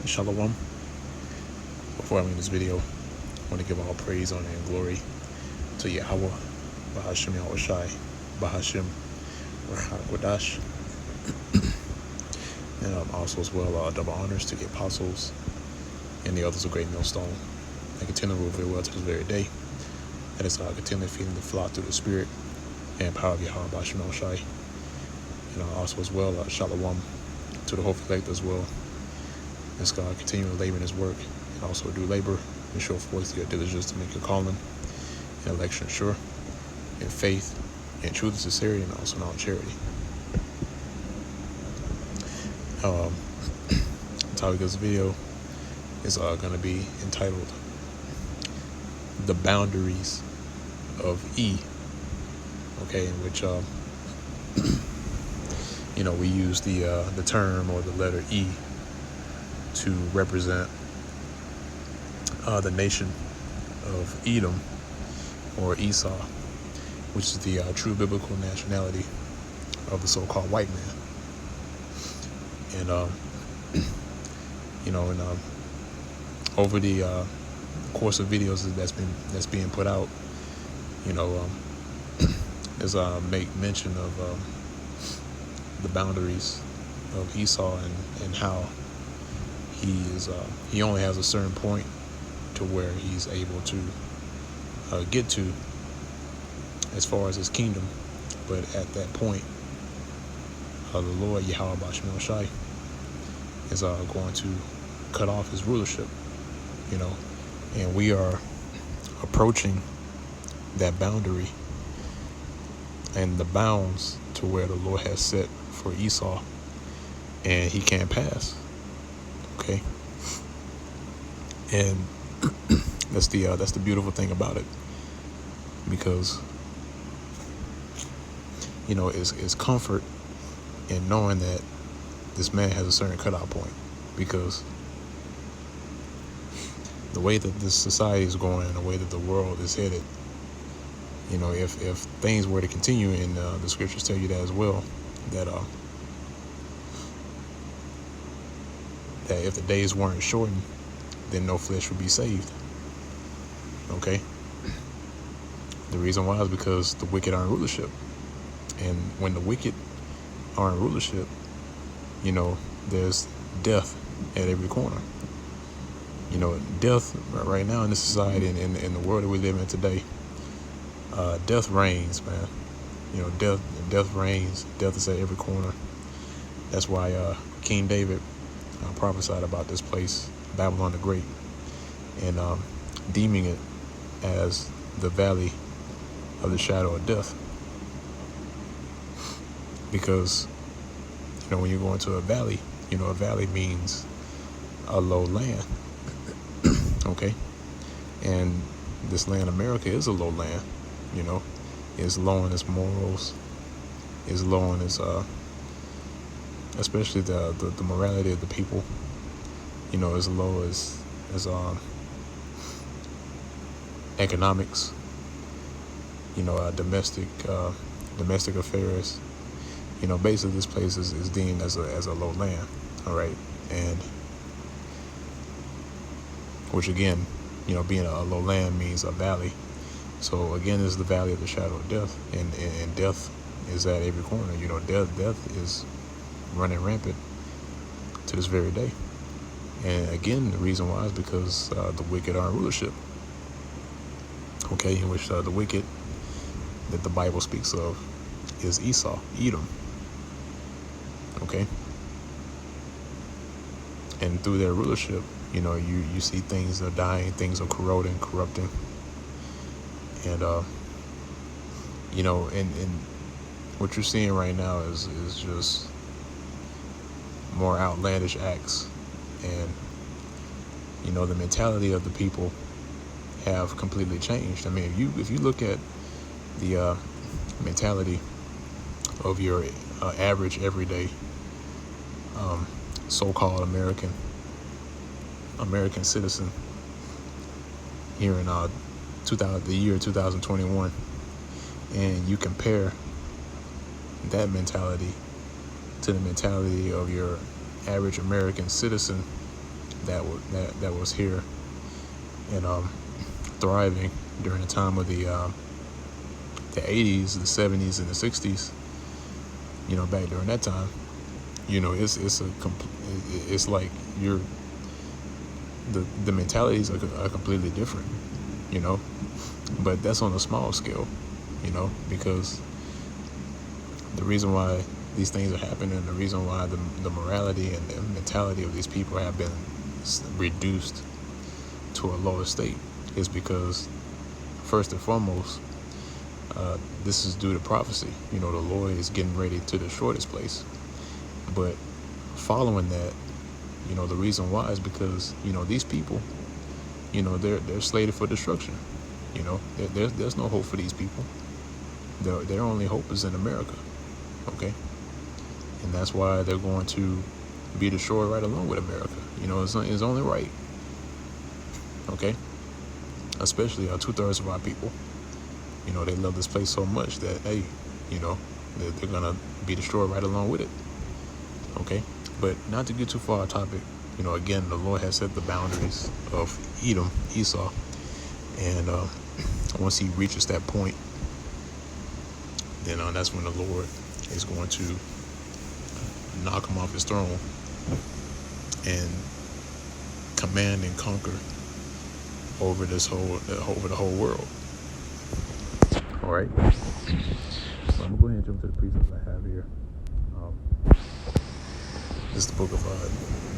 Shalom. Before I make this video, I want to give all praise, honor, and glory to Yahweh, Bahashim Yahushai, Bahashim Rahagwadash, and also as well double honors to the apostles and the others of Great Millstone. I continue to rule very well to this very day. That is continue feeding the flock through the Spirit and power of Yahweh, Bahashim Yahushai. And also as well, Shalom to the hopeful elect as well. Let's God continue to labor in His work and also do labor and show forth your diligence to make your calling and election sure, in faith, in truth and sincerity, and also in all charity. The topic of this video is going to be entitled "The Boundaries of E." Okay, in which we use the term or the letter E to represent the nation of Edom or Esau, which is the true biblical nationality of the so-called white man. And over the course of videos that's being put out, is make mention of the boundaries of Esau and how he only has a certain point to where he's able to get to as far as his kingdom, but at that point, the Lord Yahweh Bahashim Yahushai is going to cut off his rulership, and we are approaching that boundary and the bounds to where the Lord has set for Esau, and he can't pass. Okay, and that's the beautiful thing about it, because it's comfort in knowing that this man has a certain cutoff point, because the way that this society is going and the way that the world is headed, if things were to continue, and the scriptures tell you that as well, that if the days weren't shortened, then no flesh would be saved. Okay? The reason why is because the wicked are in rulership. And when the wicked are in rulership, there's death at every corner. Death right now in this society and in the world that we live in today, death reigns, man. Death reigns. Death is at every corner. That's why King David prophesied about this place, Babylon the Great, and deeming it as the valley of the shadow of death. Because, when you go into a valley, a valley means a low land. Okay? And this land, America, is a low land. It's low in its morals, it's low in its especially the morality of the people, as low as economics, domestic affairs. Basically this place is deemed as a low land. All right. And which again, being a low land means a valley. So again, this is the valley of the shadow of death, and death is at every corner. Death is running rampant to this very day. And again, the reason why is because the wicked are in rulership. Okay, in which the wicked that the Bible speaks of is Esau, Edom. Okay, and through their rulership, you see things are dying, things are corroding, corrupting, and and what you're seeing right now is just more outlandish acts, and the mentality of the people have completely changed. I mean, if you look at the mentality of your average everyday so-called American citizen here in the year 2021, and you compare that mentality to the mentality of your average American citizen that was here and thriving during the time of the 80s, the 70s, and the 60s. Back during that time, it's like the mentalities are completely different. But that's on a small scale. Because the reason why these things are happening, and the reason why the morality and the mentality of these people have been reduced to a lower state is because, first and foremost, this is due to prophecy. The Lord is getting ready to destroy this place. But following that, the reason why is because, these people, they're slated for destruction. There's no hope for these people. Their only hope is in America. Okay? And that's why they're going to be destroyed right along with America. It's only right. Okay? Especially 2/3 of our people. They love this place so much that, hey, they're going to be destroyed right along with it. Okay? But not to get too far off topic, again, the Lord has set the boundaries of Esau. And once he reaches that point, then that's when the Lord is going to knock him off his throne and command and conquer over the whole world. All right. So I'm going to jump to the precepts I have here. This is the book of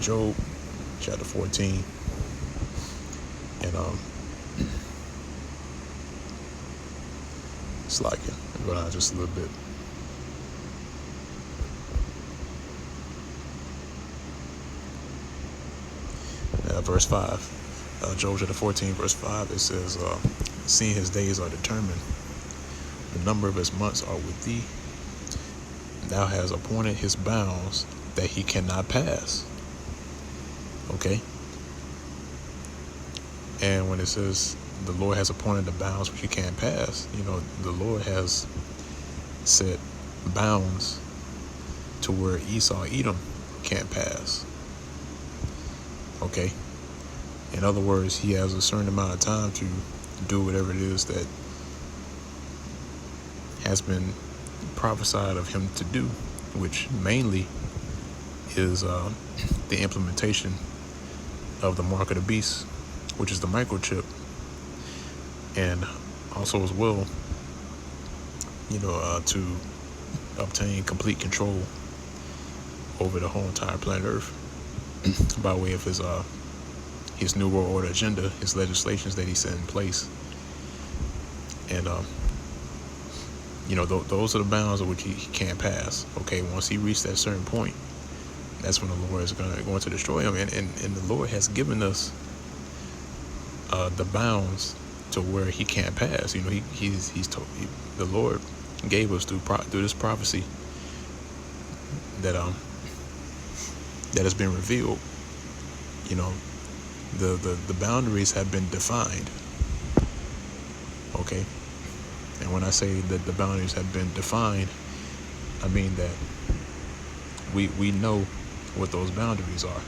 Job, chapter 14, and slacking. I'm going on just a little bit. Verse 5. Job chapter 14, verse 5, it says, seeing his days are determined, the number of his months are with thee. Thou hast appointed his bounds that he cannot pass. Okay? And when it says the Lord has appointed the bounds which he can't pass, the Lord has set bounds to where Edom can't pass. Okay? In other words, he has a certain amount of time to do whatever it is that has been prophesied of him to do, which mainly is the implementation of the mark of the beast, which is the microchip, and also as well, to obtain complete control over the whole entire planet Earth by way of his New World Order agenda, his legislations that he set in place. And those are the bounds of which he can't pass. Okay, once he reached that certain point, that's when the Lord is going to destroy him. And the Lord has given us the bounds to where he can't pass. He's told, the Lord gave us through this prophecy that has been revealed. The boundaries have been defined. Okay. And when I say that the boundaries have been defined, I mean that we know what those boundaries are.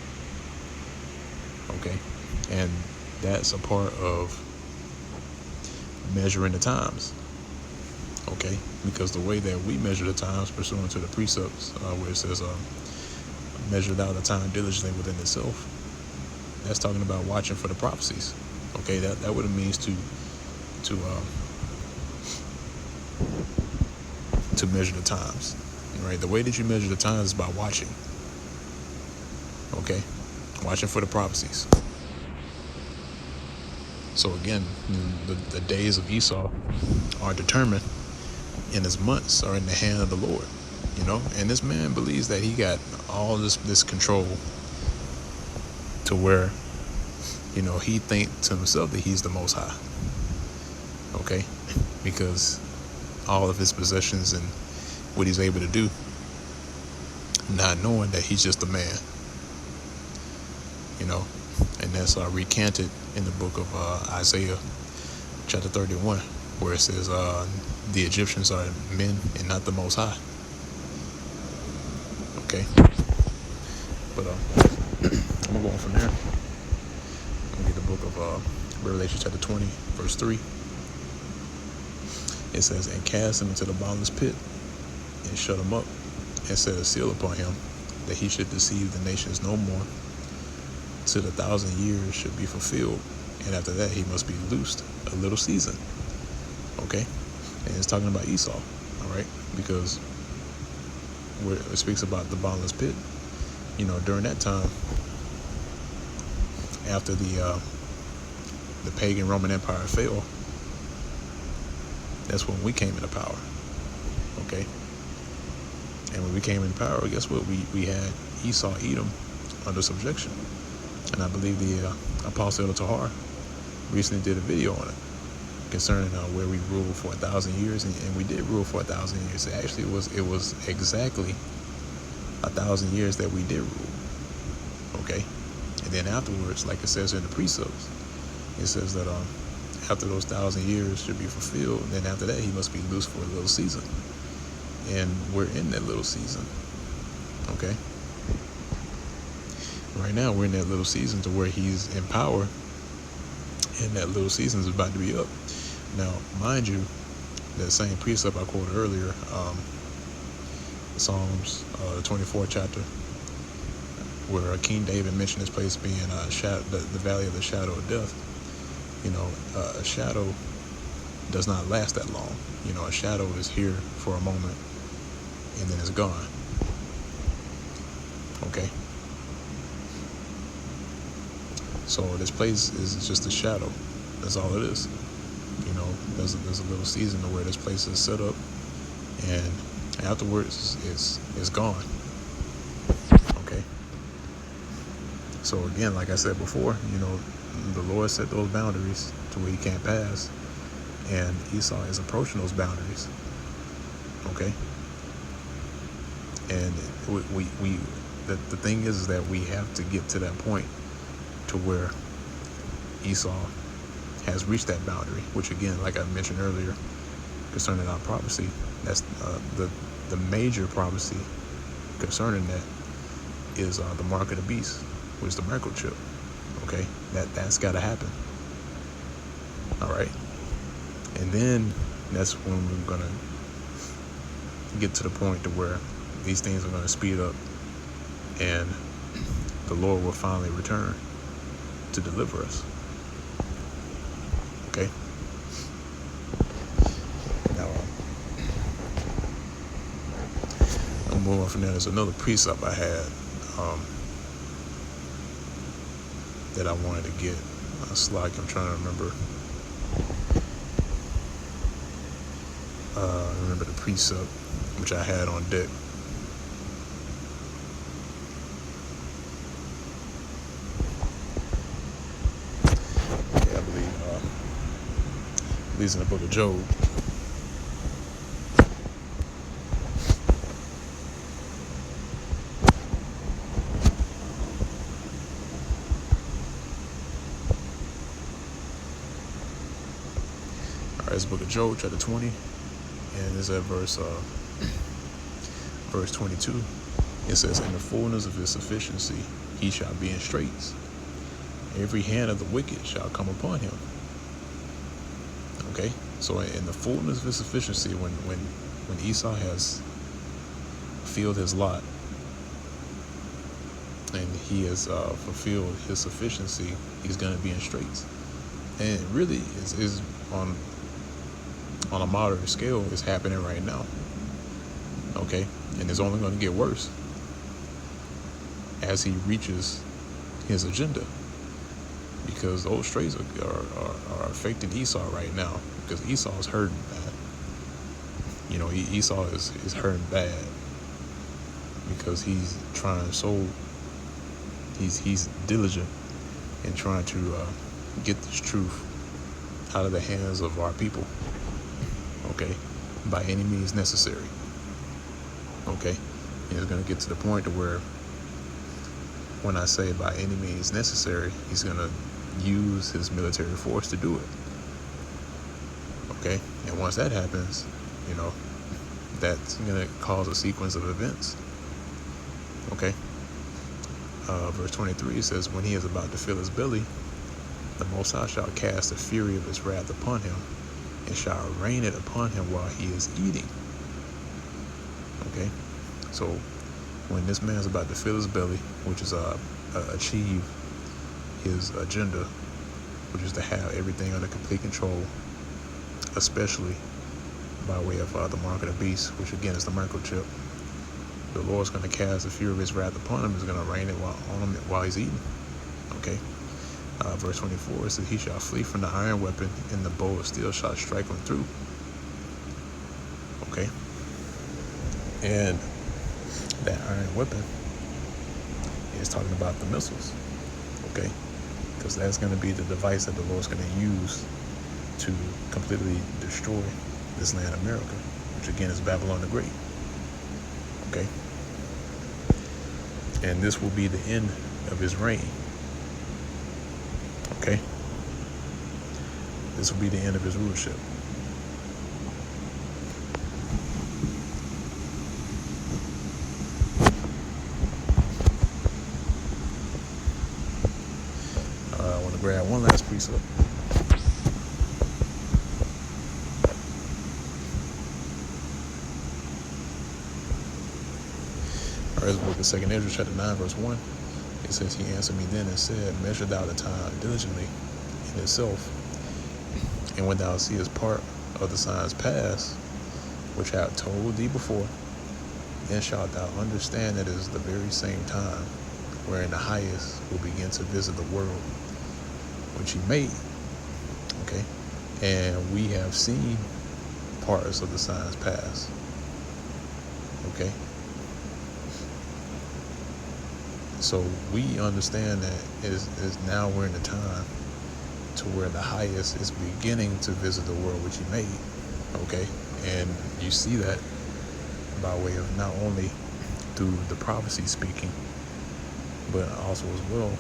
Okay. And that's a part of measuring the times. Okay. Because the way that we measure the times pursuant to the precepts, where it says, measure thou the time diligently within itself, that's talking about watching for the prophecies. Okay. That what it means to measure the times, right? The way that you measure the times is by watching. Okay, watching for the prophecies. So again, the days of Esau are determined, and his months are in the hand of the Lord. And this man believes that he got all this control to where, he thinks to himself that he's the Most High. Okay, because all of his possessions and what he's able to do, not knowing that he's just a man. And that's recanted in the book of Isaiah chapter 31, where it says the Egyptians are men and not the Most High. Okay. But I'm gonna go on from there. I'm gonna get the book of Revelation chapter 20, verse 3. It says, "And cast him into the bottomless pit, and shut him up, and set a seal upon him, that he should deceive the nations no more, till the 1,000 years should be fulfilled. And after that he must be loosed a little season." Okay? And it's talking about Esau, all right? Because where it speaks about the bottomless pit, during that time, after the pagan Roman Empire fell, that's when we came into power. Okay? And when we came into power, guess what? We had Esau, Edom under subjection. And I believe the Apostle Elder Tahar recently did a video on it concerning where we ruled for 1,000 years, and we did rule for 1,000 years. Actually, it was exactly 1,000 years that we did rule. Okay, and then afterwards, like it says in the precepts, it says that after those 1,000 years should be fulfilled, then after that he must be loose for a little season, and we're in that little season. Okay, right now we're in that little season to where he's in power, and that little season is about to be up. Now, mind you, that same precept I quoted earlier, Psalms, the 24th chapter, where King David mentioned this place being the valley of the shadow of death. A shadow does not last that long. A shadow is here for a moment, and then it's gone. Okay? So this place is just a shadow. That's all it is. There's a little season to where this place is set up, and afterwards it's gone. Okay. So again, like I said before, the Lord set those boundaries to where he can't pass, and Esau is approaching those boundaries. Okay. And the thing is that we have to get to that point to where Esau has reached that boundary, which again, like I mentioned earlier, concerning our prophecy, that's the major prophecy concerning that is the mark of the beast, which is the microchip. Okay, that's got to happen. All right, and then that's when we're gonna get to the point to where these things are gonna speed up, and the Lord will finally return to deliver us. Okay. Now, I'm moving from there. There's another precept I had that I wanted to get. It's like I'm trying to remember. Remember the precept which I had on deck. Okay, I believe in the book of Job. All right, it's the book of Job, chapter 20, and it's at verse 22. It says, "In the fullness of his sufficiency he shall be in straits. Every hand of the wicked shall come upon him." Okay, so in the fullness of his sufficiency, when Esau has fulfilled his lot and he has fulfilled his sufficiency, he's going to be in straits. And it really is on a moderate scale. Is happening right now. Okay, and it's only going to get worse as he reaches his agenda, because those straits are affecting Esau right now, because Esau is hurting bad. Esau is hurting bad because he's trying he's diligent in trying to get this truth out of the hands of our people. Okay, by any means necessary. Okay, and it's going to get to the point to where, when I say by any means necessary, he's going to use his military force to do it. Okay, and once that happens, that's going to cause a sequence of events. Okay, Verse 23 says, when he is about to fill his belly, the Most High shall cast the fury of his wrath upon him, and shall rain it upon him while he is eating. Okay, so when this man is about to fill his belly, which is achieve his agenda, which is to have everything under complete control, especially by way of the mark of the beast, which again is the microchip. The Lord's going to cast the fury of his wrath upon him. He's going to rain it on him while he's eating. Okay. Verse 24 says, he shall flee from the iron weapon, and the bow of steel shall strike him through. Okay. And that iron weapon is talking about the missiles. Okay. Because that's going to be the device that the Lord's going to use to completely destroy this land of America, which again is Babylon the Great. Okay. And this will be the end of his reign. Okay. This will be the end of his rulership. I want to grab one last precept. This book of 2nd Ezra, chapter 9, verse 1. It says, he answered me then and said, measure thou the time diligently in itself, and when thou seest part of the signs pass, which I have told thee before, then shalt thou understand that it is the very same time wherein the highest will begin to visit the world, which he made. Okay, and we have seen parts of the signs pass. Okay. So we understand that is now we're in the time to where the highest is beginning to visit the world which he made. Okay, and you see that by way of not only through the prophecy speaking, but also as well,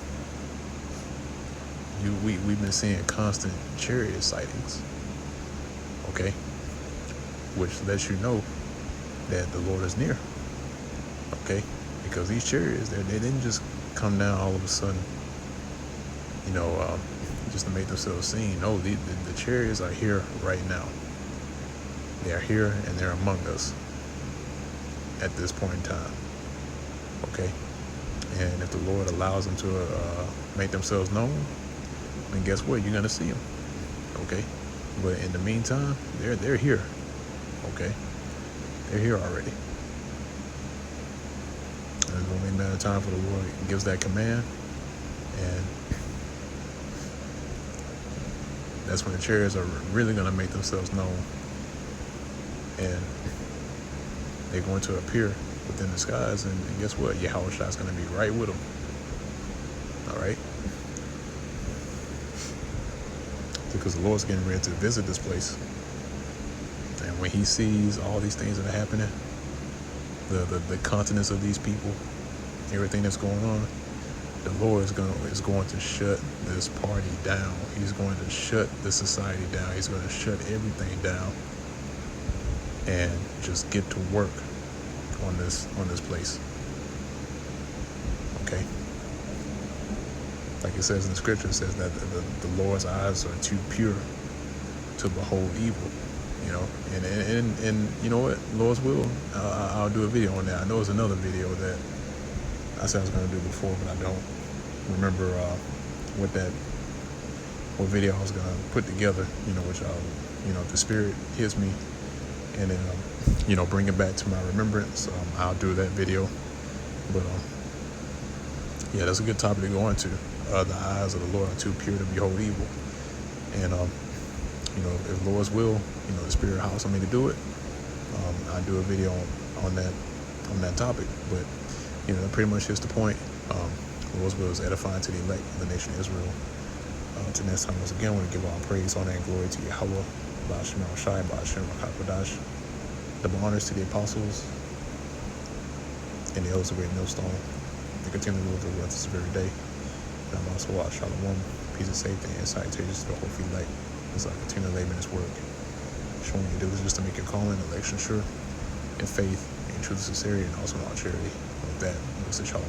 we've been seeing constant chariot sightings. Okay, which lets you know that the Lord is near. Okay. Because these chariots, they didn't just come down all of a sudden, just to make themselves seen. No, the chariots are here right now. They are here and they're among us at this point in time. Okay? And if the Lord allows them to make themselves known, then guess what? You're going to see them. Okay? But in the meantime, they're here. Okay? They're here already. It's only a matter of time for the Lord gives that command, and that's when the chariots are really going to make themselves known, and they're going to appear within the skies, and guess what? Yahushua is going to be right with them. All right? Because the Lord's getting ready to visit this place, and when he sees all these things that are happening, the continence of these people, everything that's going on, the Lord is going to shut this party down. He's going to shut the society down. He's going to shut everything down and just get to work on this place. Okay? Like it says in the scripture, it says that the Lord's eyes are too pure to behold evil. And you know what, Lord's will, I'll do a video on that. I know it's another video that I said I was going to do before, but I don't remember what video I was going to put together, which if the Spirit hits me and then, bring it back to my remembrance, I'll do that video. But, yeah, that's a good topic to go into. The eyes of the Lord are too pure to behold evil. And, if Lord's will, the Spirit house me to do it, I'll do a video on that topic. But, that pretty much hits the point. Lord's will is edifying to the elect of the nation of Israel. Until next time, once again, I want to give all praise, honor, and glory to Yahweh, Ba'ashem Shai, Ba'ashem HaKadosh. Double honors to the apostles and the elders of Great Millstone. They continue to live with us this very day. And I'm also watch Shalom, peace and safety, and salutations to the whole field light as I continue to labor in this work, showing you diligence to make your calling, election sure, in faith, in truth and sincerity, and also in all charity. With that, we'll say Shalom.